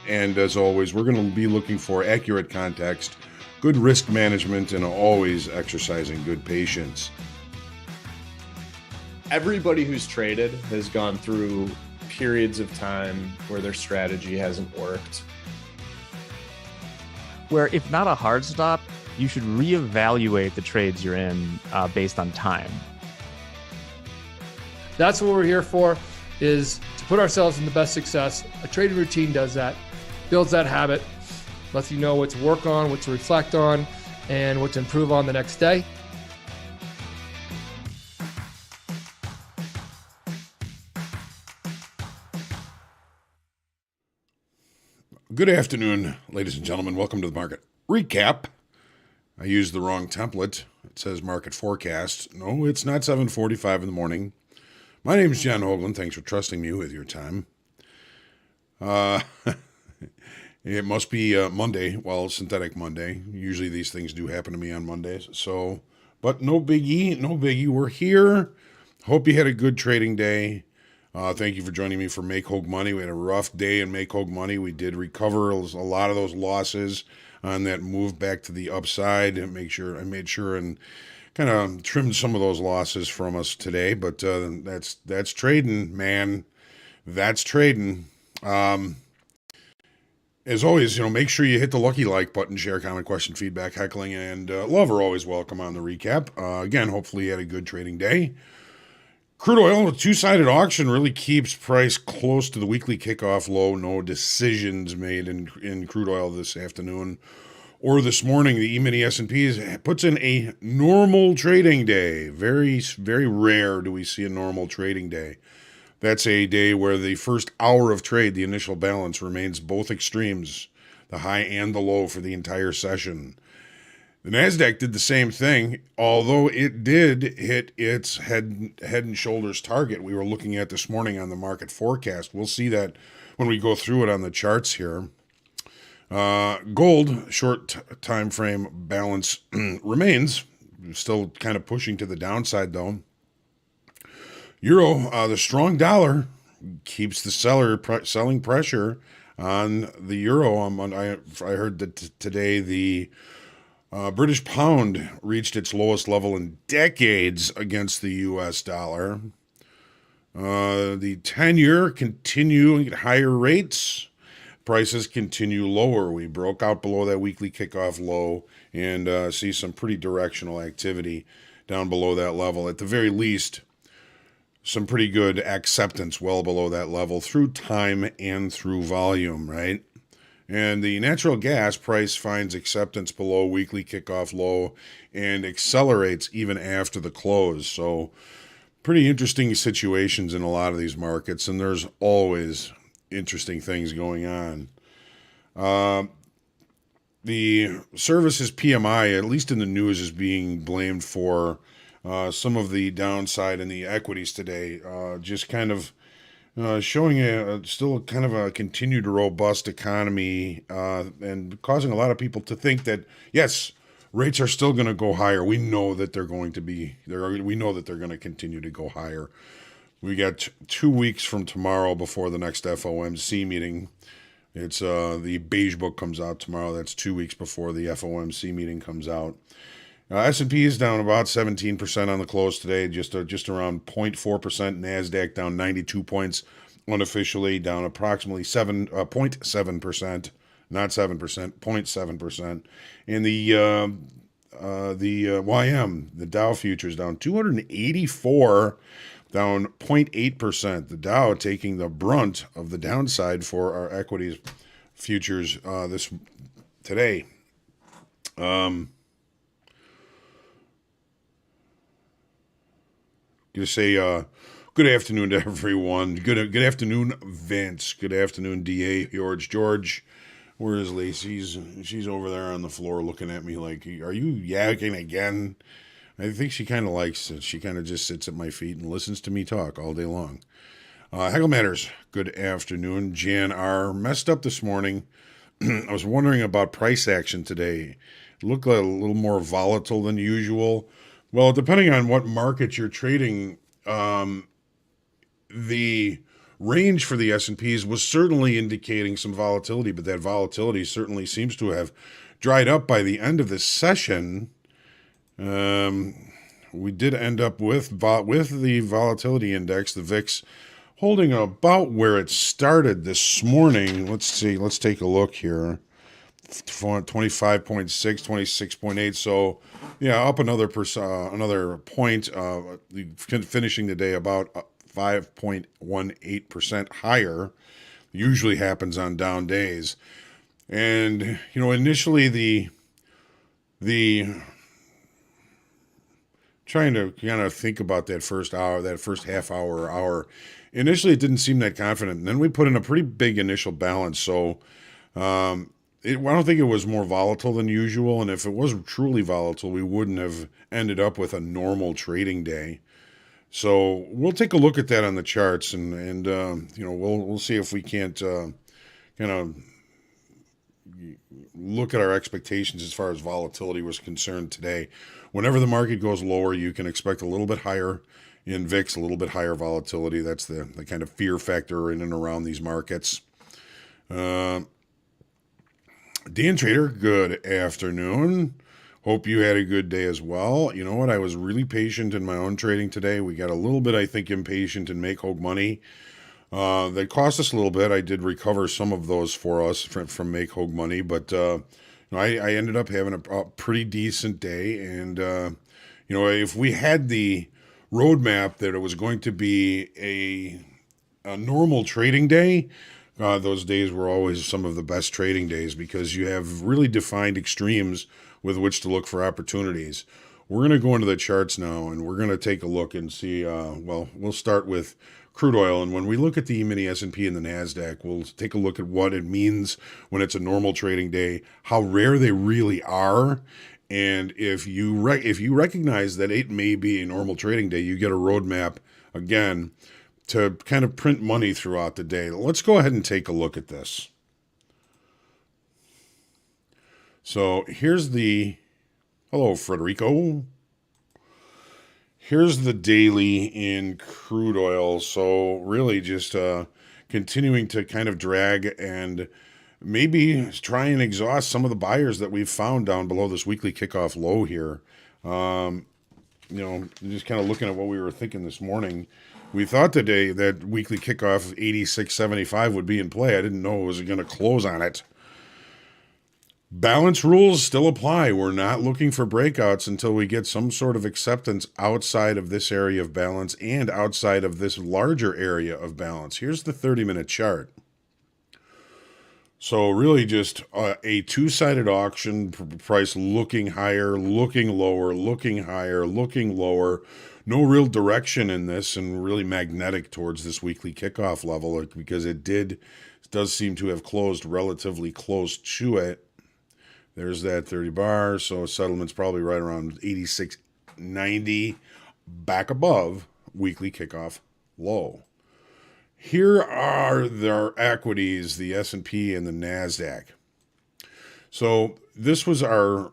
And as always, we're going to be looking for accurate context, good risk management, and always exercising good patience. Everybody who's traded has gone through periods of time where their strategy hasn't worked. Where if not a hard stop, you should reevaluate the trades you're in based on time. That's what we're here for, is to put ourselves in the best success. A trading routine does that, builds that habit, lets you know what to work on, what to reflect on, and what to improve on the next day. Good afternoon, ladies and gentlemen. Welcome to the market recap. I used the wrong template. It says market forecast. No, it's not 7:45 in the morning. My name is Jen Hoagland. Thanks for trusting me with your time. It must be Monday. Well, synthetic Monday. Usually these things do happen to me on Mondays. So, but no biggie, no biggie. We're here. Hope you had a good trading day. Thank you for joining me for Make Hoag Money. We had a rough day in Make Hoag Money. We did recover a lot of those losses on that move back to the upside. And I made sure and kind of trimmed some of those losses from us today. But that's trading, man. That's trading. As always, make sure you hit the lucky like button, share, comment, question, feedback, heckling, and love are always welcome on the recap. Again, hopefully you had a good trading day. Crude oil, a two-sided auction, really keeps price close to the weekly kickoff low. No decisions made in crude oil this afternoon or this morning. The E-mini S&P puts in a normal trading day. Very, very rare do we see a normal trading day. That's a day where the first hour of trade, the initial balance, remains both extremes, the high and the low for the entire session. The NASDAQ did the same thing, although it did hit its head and shoulders target we were looking at this morning on the market forecast. We'll see that when we go through it on the charts here. Gold, short time frame balance remains, still kind of pushing to the downside though. Euro, the strong dollar keeps the selling pressure on the euro. I heard that today the British pound reached its lowest level in decades against the U.S. dollar. The 10-year continuing at higher rates. Prices continue lower. We broke out below that weekly kickoff low and see some pretty directional activity down below that level. At the very least, some pretty good acceptance well below that level through time and through volume, right? And the natural gas price finds acceptance below weekly kickoff low and accelerates even after the close. So pretty interesting situations in a lot of these markets, and there's always interesting things going on. The services PMI, at least in the news, is being blamed for some of the downside in the equities today. Just kind of showing still kind of a continued robust economy and causing a lot of people to think that, yes, rates are still going to go higher. We know that they're going to be there. We know that they're going to continue to go higher. We got 2 weeks from tomorrow before the next FOMC meeting. It's the Beige Book comes out tomorrow. That's 2 weeks before the FOMC meeting comes out. S&P is down about 17% on the close today, just around 0.4%. NASDAQ down 92 points unofficially, down approximately 0.7%, not 7%, 0.7%. And the YM, the Dow futures, down 284, down 0.8%. The Dow taking the brunt of the downside for our equities futures today. To say good afternoon to everyone. Good afternoon, Vince. Good afternoon, DA George. Where is Lacey? She's over there on the floor looking at me like, are you yakking again? I think she kind of likes it. She kind of just sits at my feet and listens to me talk all day long. Heckle Matters, good afternoon. Jan R. Messed up this morning. I was wondering about price action today. It looked a little more volatile than usual. Well, depending on what market you're trading, the range for the S&Ps was certainly indicating some volatility, but that volatility certainly seems to have dried up by the end of this session. We did end up with the volatility index, the VIX, holding about where it started this morning. Let's see. Let's take a look here. 25.6, 26.8. So, yeah, up another point. Finishing the day about 5.18% higher. Usually happens on down days. And initially the trying to kind of think about that first hour, that first half hour or hour. Initially, it didn't seem that confident. And then we put in a pretty big initial balance. So I don't think it was more volatile than usual. And if it was truly volatile, we wouldn't have ended up with a normal trading day. So we'll take a look at that on the charts, and we'll see if we can't kind of look at our expectations as far as volatility was concerned today. Whenever the market goes lower, you can expect a little bit higher in VIX, a little bit higher volatility. That's the kind of fear factor in and around these markets. Dan Trader, good afternoon. Hope you had a good day as well. You know what? I was really patient in my own trading today. We got a little bit, I think, impatient in Make Hogue Money. That cost us a little bit. I did recover some of those for us from Make Hogue Money, but I ended up having a pretty decent day. And if we had the roadmap that it was going to be a normal trading day, those days were always some of the best trading days because you have really defined extremes with which to look for opportunities. We're going to go into the charts now, and we're going to take a look and see. We'll start with crude oil, and when we look at the E-mini S&P and the NASDAQ, we'll take a look at what it means when it's a normal trading day, how rare they really are, and if you recognize that it may be a normal trading day, you get a roadmap, again, to kind of print money throughout the day. Let's go ahead and take a look at this. So here's hello, Federico. Here's the daily in crude oil. So really just continuing to kind of drag and maybe try and exhaust some of the buyers that we've found down below this weekly kickoff low here. Just kind of looking at what we were thinking this morning. We thought today that weekly kickoff 86.75 would be in play. I didn't know it was going to close on it. Balance rules still apply. We're not looking for breakouts until we get some sort of acceptance outside of this area of balance and outside of this larger area of balance. Here's the 30-minute chart. So really just a two-sided auction, price looking higher, looking lower, looking higher, looking lower. No real direction in this, and really magnetic towards this weekly kickoff level because it does seem to have closed relatively close to it. There's that 30 bar, so settlement's probably right around 86.90, back above weekly kickoff low. Here are their equities, the S&P and the NASDAQ. So this was our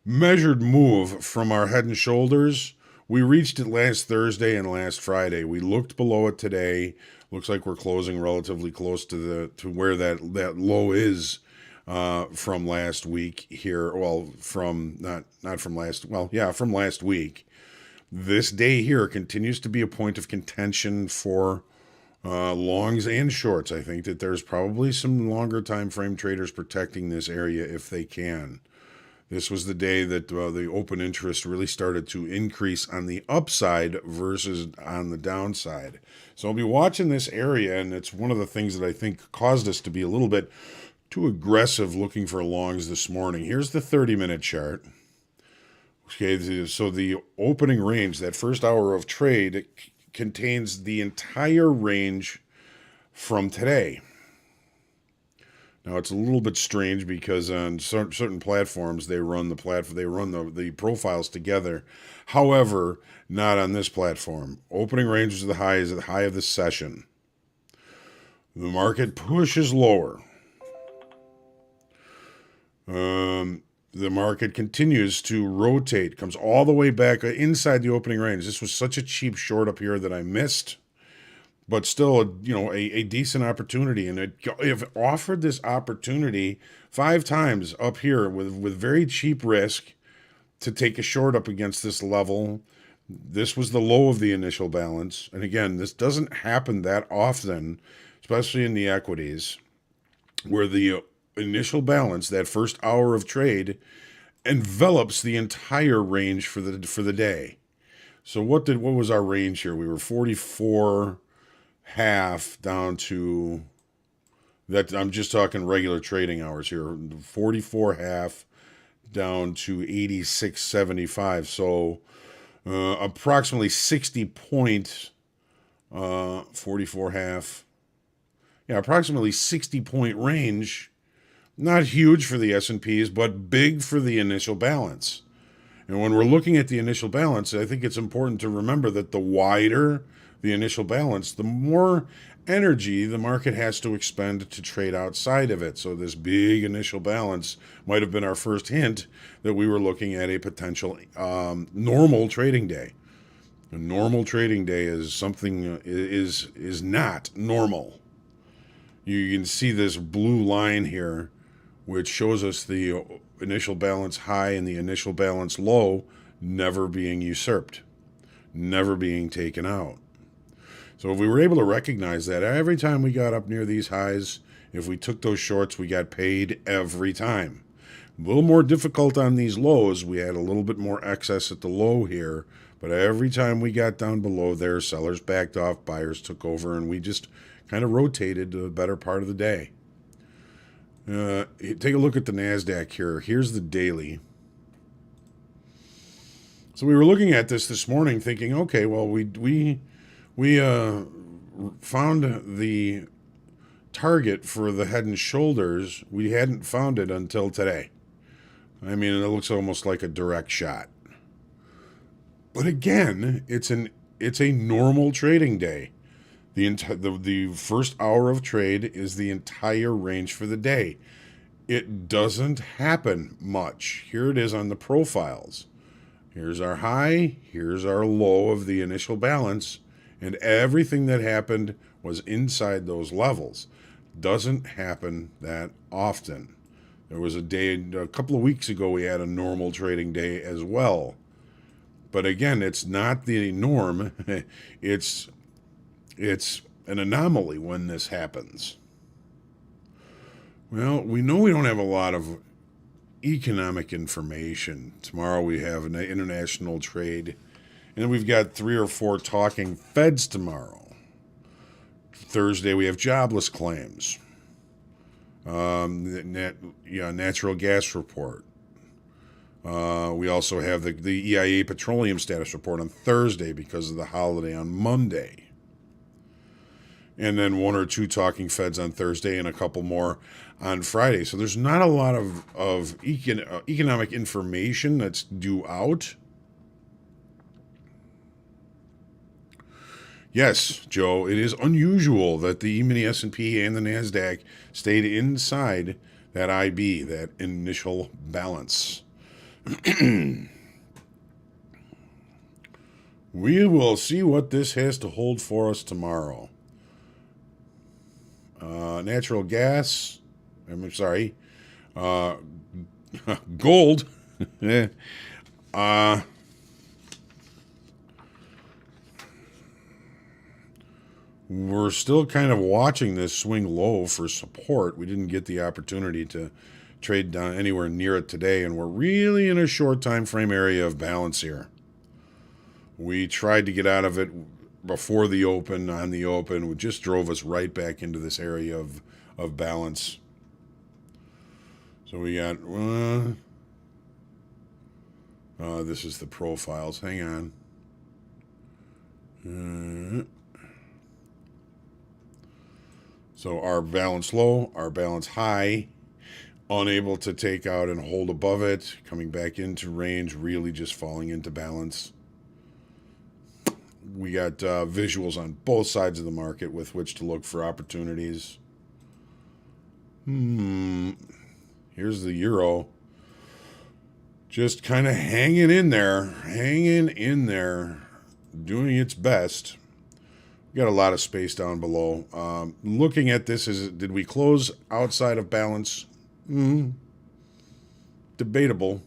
measured move from our head and shoulders. We reached it last Thursday and last Friday. We looked below it today. Looks like we're closing relatively close to where that low is. From last week here, from last week. This day here continues to be a point of contention for longs and shorts. I think that there's probably some longer time frame traders protecting this area if they can. This was the day that the open interest really started to increase on the upside versus on the downside. So I'll be watching this area, and it's one of the things that I think caused us to be a little bit too aggressive looking for longs this morning. Here's the 30-minute chart. Okay, so the opening range, that first hour of trade, it contains the entire range from today. Now it's a little bit strange because on certain platforms they run the profiles together. However, not on this platform. Opening range is the high of the session. The market pushes lower. The market continues to rotate, comes all the way back inside the opening range. This was such a cheap short up here that I missed. but still, a decent opportunity. And it offered this opportunity 5 times up here with very cheap risk to take a short up against this level. This was the low of the initial balance. And again, this doesn't happen that often, especially in the equities, where the initial balance, that first hour of trade, envelops the entire range for the day. So what was our range here? We were 44 half down to that. I'm just talking regular trading hours here. 44 half down to 86.75. So approximately 60 point 44 half. Yeah, approximately 60 point range. Not huge for the S&Ps, but big for the initial balance. And when we're looking at the initial balance, I think it's important to remember that the wider the initial balance, the more energy the market has to expend to trade outside of it. So this big initial balance might have been our first hint that we were looking at a potential normal trading day. A normal trading day is something is not normal. You can see this blue line here, which shows us the initial balance high and the initial balance low never being usurped, never being taken out. So if we were able to recognize that every time we got up near these highs, if we took those shorts, we got paid every time. A little more difficult on these lows. We had a little bit more excess at the low here, but every time we got down below there, sellers backed off, buyers took over, and we just kind of rotated to the better part of the day. Take a look at the NASDAQ here. Here's the daily. So we were looking at this morning thinking, okay, well, we found the target for the head and shoulders. We hadn't found it until today. I mean, it looks almost like a direct shot. But again, it's a normal trading day. The first hour of trade is the entire range for the day. It doesn't happen much. Here it is on the profiles. Here's our high, here's our low of the initial balance, and everything that happened was inside those levels. Doesn't happen that often. There was a couple of weeks ago, we had a normal trading day as well. But again, it's not the norm. It's an anomaly when this happens. Well, we know we don't have a lot of economic information. Tomorrow we have an international trade, and we've got 3 or 4 talking Feds tomorrow. Thursday we have jobless claims. Natural gas report. We also have the EIA petroleum status report on Thursday because of the holiday on Monday. And then 1 or 2 talking Feds on Thursday and a couple more on Friday. So there's not a lot of economic information that's due out. Yes, Joe, it is unusual that the E-mini S&P and the NASDAQ stayed inside that IB, that initial balance. We will see what this has to hold for us tomorrow. Natural gas, gold. We're still kind of watching this swing low for support. We didn't get the opportunity to trade down anywhere near it today, and we're really in a short time frame area of balance here. We tried to get out of it before the open, on the open, it just drove us right back into this area of balance. So we got, this is the profiles. Hang on. So our balance low, our balance high, unable to take out and hold above it, coming back into range, really just falling into balance. We got visuals on both sides of the market with which to look for opportunities. Here's the euro. Just kind of hanging in there, doing its best. got a lot of space down below. Looking at this, did we close outside of balance? Debatable.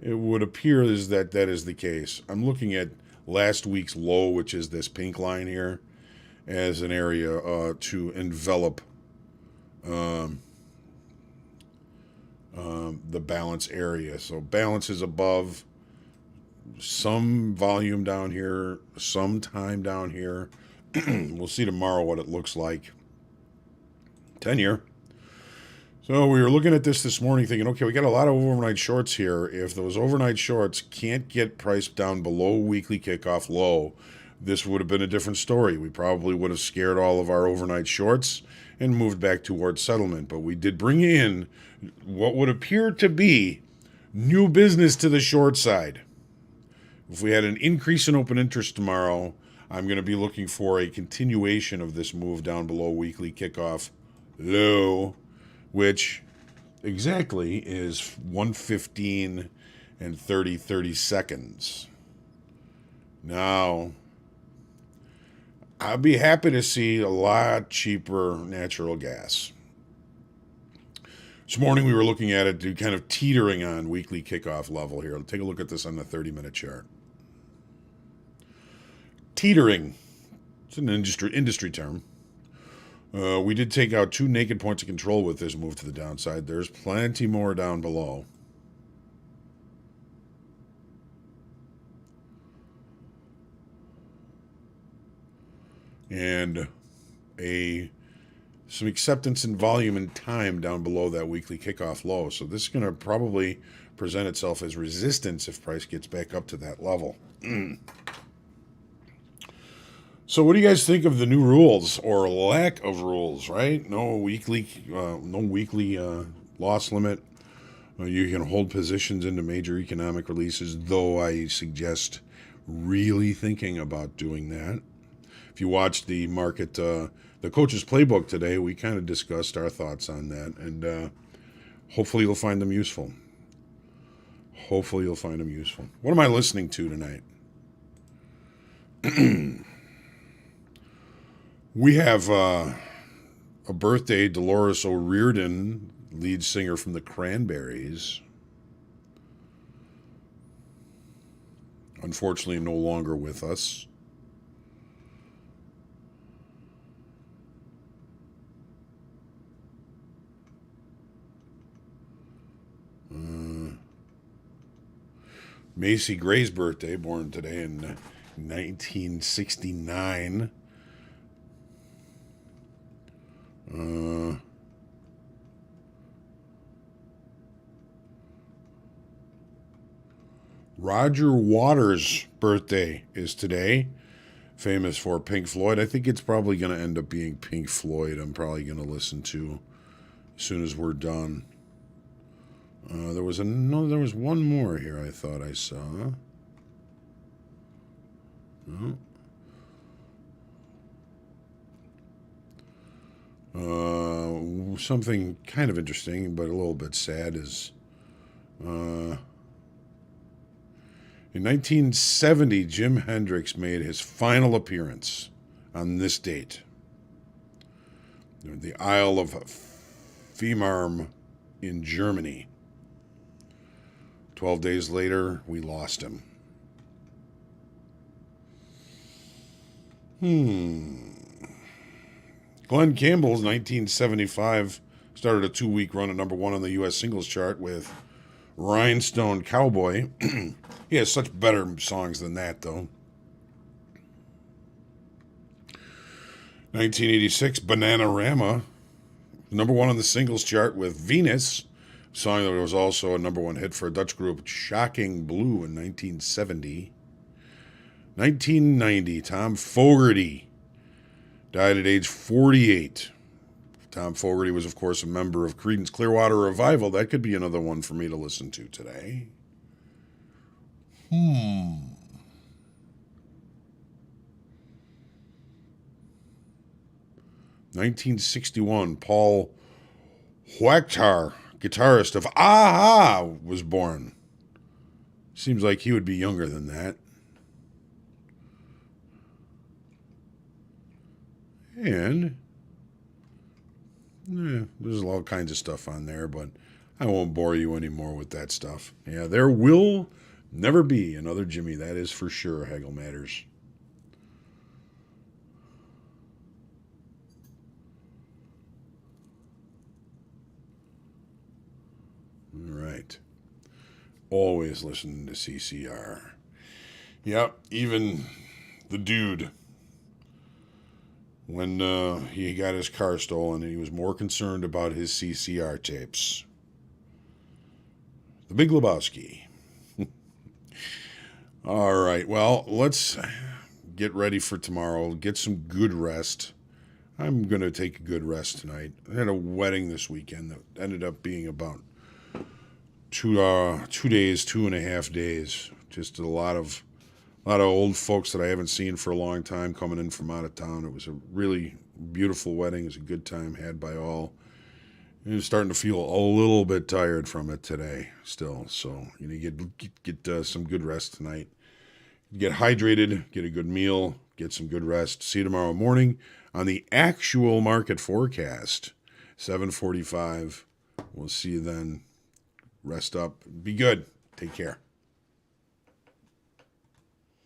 It would appear is that is the case. I'm looking at last week's low, which is this pink line here, as an area to envelop the balance area. So balance is above, some volume down here, some time down here. We'll see tomorrow what it looks like. 10-year. So we were looking at this morning thinking, okay, we got a lot of overnight shorts here. If those overnight shorts can't get priced down below weekly kickoff low, this would have been a different story. We probably would have scared all of our overnight shorts and moved back towards settlement. But we did bring in what would appear to be new business to the short side. If we had an increase in open interest tomorrow, I'm going to be looking for a continuation of this move down below weekly kickoff low, which exactly is 115 and 30 seconds. Now, I'd be happy to see a lot cheaper natural gas. This morning we were looking at it kind of teetering on weekly kickoff level here. Take a look at this on the 30-minute chart. Teetering. It's an industry term. We did take out 2 naked points of control with this move to the downside. There's plenty more down below. And some acceptance in volume and time down below that weekly kickoff low. So this is going to probably present itself as resistance if price gets back up to that level. So what do you guys think of the new rules or lack of rules, right? No weekly loss limit. You can hold positions into major economic releases, though I suggest really thinking about doing that. If you watched the market, the coach's playbook today, we kind of discussed our thoughts on that, and hopefully you'll find them useful. What am I listening to tonight? We have a birthday, Dolores O'Riordan, lead singer from the Cranberries. Unfortunately, no longer with us. Macy Gray's birthday, born today in 1969. Roger Waters' birthday is today. Famous for Pink Floyd. I think it's probably going to end up being Pink Floyd. I'm probably going to listen to as soon as we're done. There was one more here I thought I saw. Something kind of interesting, but a little bit sad is in 1970, Jimi Hendrix made his final appearance on this date. The Isle of Fehmarn in Germany. 12 days later, we lost him. Glenn Campbell's 1975 started a 2-week run at number 1 on the U.S. singles chart with Rhinestone Cowboy. He has such better songs than that, though. 1986, Bananarama, number 1 on the singles chart with Venus, a song that was also a number 1 hit for a Dutch group, Shocking Blue, in 1970. 1990, Tom Fogerty died at age 48. Tom Fogerty was, of course, a member of Creedence Clearwater Revival. That could be another one for me to listen to today. 1961, Paul Huachtar, guitarist of A-ha, was born. Seems like he would be younger than that. And there's all kinds of stuff on there, but I won't bore you anymore with that stuff. Yeah, there will never be another Jimmy, that is for sure, Haggle Matters. All right. Always listening to CCR. Yep, even the dude, when he got his car stolen, he was more concerned about his CCR tapes. The Big Lebowski. All right, well, let's get ready for tomorrow. Get some good rest. I'm going to take a good rest tonight. I had a wedding this weekend that ended up being about 2 days, 2.5 days. Just a lot of old folks that I haven't seen for a long time coming in from out of town. It was a really beautiful wedding. It was a good time had by all. I'm starting to feel a little bit tired from it today still. So you need to get some good rest tonight. Get hydrated, get a good meal, get some good rest. See you tomorrow morning on the actual market forecast, 7:45. We'll see you then. Rest up. Be good. Take care.